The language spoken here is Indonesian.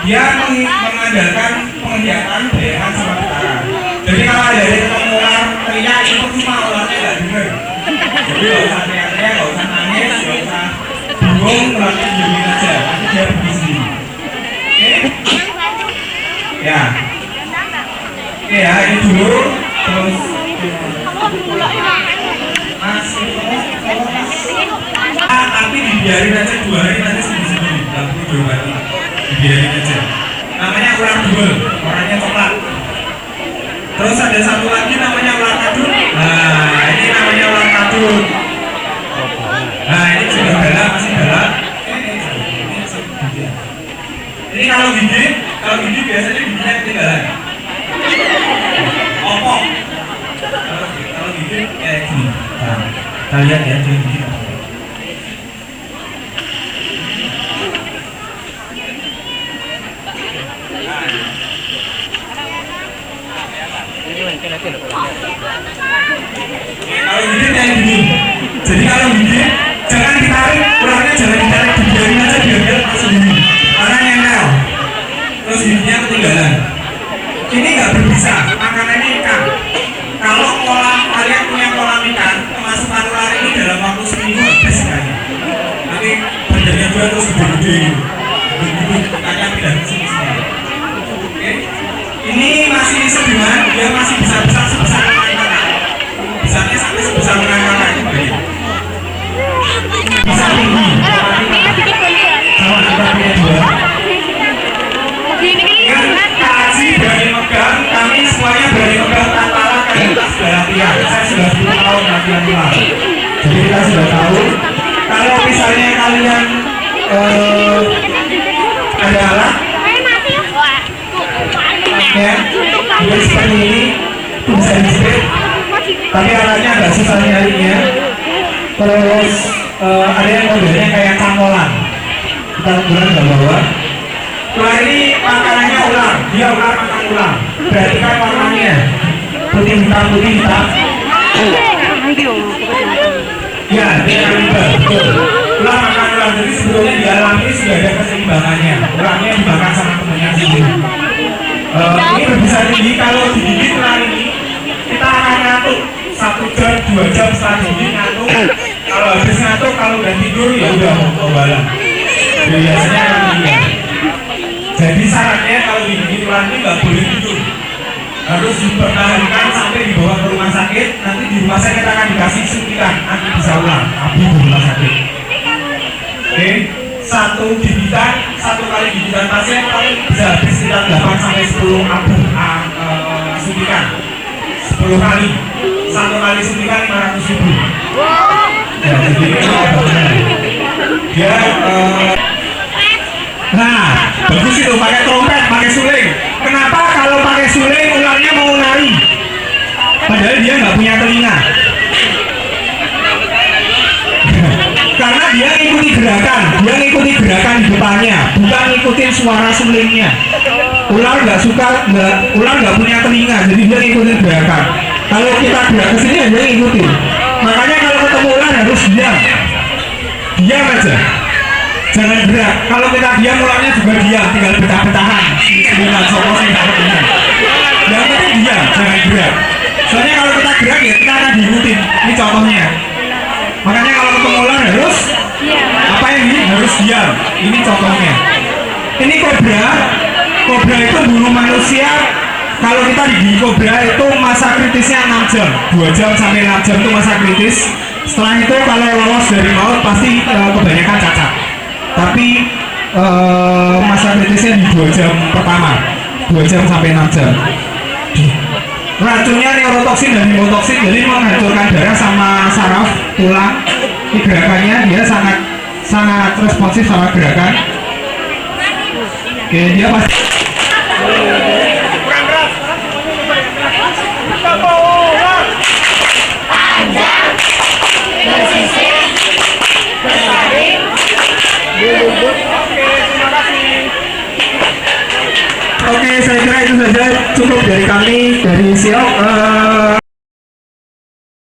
dia mengandalkan penghematan daya sama getaran. Jadi kalau ada ketemu ular teriak itu cuma ularnya nggak dengar. Jadi nggak usah teriak-teriak, nggak usah nangis, nggak usah bingung, ularnya diemin aja, nanti dia pergi sendiri. Ya, oke ya, ini dulu. Terus tapi dibiarin aja 2 hari nanti sendiri-sendiri, nggak perlu diobati, dibiarin aja. Namanya ular duel, warnanya coklat. Terus ada satu lagi namanya ular kadut. Nah, ini namanya ular kadut. Nah, ini juga galak, masih galak. Ini kalau gigi biasanya giginya ketinggalan. Opok. Kalau gigi kayak gini. Nah, kita lihat ya gigi. Kalau gigi kayak gini. Jadi kalau gigi jangan ditarik, ularnya jangan ditarik, dibiarin aja biar dia lepas sendiri. Karena nempel. Terus giginya ketinggalan. Ini nggak berbisa, makanannya ikan. Kalau kalian punya kolam ikan, kemasukan ular ini dalam waktu seminggu habis sekali. Nanti badannya juga terus gede-gede. Begitu ikannya pindah ke sini semua. Oke. Ini masih sediman, dia masih bisa besar sebesar ikan. Besarnya sampai sebesar ikan ini. Bisa tinggi. Sama kita punya 2. Berani megang, kami semuanya berani megang tanpa alat kita sudah latihan. Saya sudah 10 tahun latihan ular. Jadi kita sudah tahu kalau misalnya kalian ada alat ya, jadi seperti ini bisa dijepit, tapi alatnya agak susah nyarinya. Terus ada yang modelnya kayak kamolan, kita kebetulan nggak bawa. Ular ini makanannya ular, dia ular makan ular. Berarti kan warnanya putih hitam. Ya, dia kanibal, betul. Ular makan ular, jadi sebetulnya di alam ini sudah ada keseimbangannya. Ularnya dimakan sama temannya sendiri. Ini berbisa tinggi, kalau digigit ular ini kita akan ngantuk 1 jam, 2 jam setelah digigit ngantuk. Kalau habis ngantuk, kalau udah tidur ya udah mau balan. Biasanya akan tidur. Jadi syaratnya kalau digigit ular ini nggak boleh tidur, harus dipertahankan sampai dibawa ke rumah sakit. Nanti di rumah sakit akan dikasih suntikan anti bisa ular, abu di rumah sakit. Oke, 1 kali gigitan pasien paling bisa habis sekitar 8 sampai 10 abu suntikan. 10 kali, 1 kali suntikan 500.000. Ya, jadi itu obatnya. Dia nah, bagus itu pakai trompet, pakai suling. Kenapa kalau pakai suling ularnya mau nari? Padahal dia nggak punya telinga. Karena dia ngikuti gerakan di depannya, bukan ngikutin suara sulingnya. Ular nggak punya telinga, jadi dia ngikutin gerakan. Kalau kita gerak ke sini dia ngikutin. Makanya kalau ketemu ular harus diam aja. Jangan gerak. Kalau kita diam, ularnya juga diam, tinggal betah-betahan. Dengan sokos yang dapat ini. Yang penting diam, jangan gerak. Soalnya kalau kita gerak ya kita akan diikutin. Ini contohnya. Makanya kalau ketemu ular harus apa ini? Harus diam. Ini contohnya. Ini kobra. Kobra itu bunuh manusia. Kalau kita digigit kobra itu masa kritisnya 6 jam. 2 jam sampai 6 jam itu masa kritis. Setelah itu kalau lolos dari maut pasti kebanyakan cacat. Tapi masa kritisnya di 2 jam pertama, 2 jam sampai 6 jam. Racunnya neurotoksin dan hemotoksin, jadi menghancurkan darah sama saraf tulang. Ini gerakannya dia sangat responsif sama gerakan. Oke, dia pasti Oke, saya kira itu saja cukup dari kami dari Siok.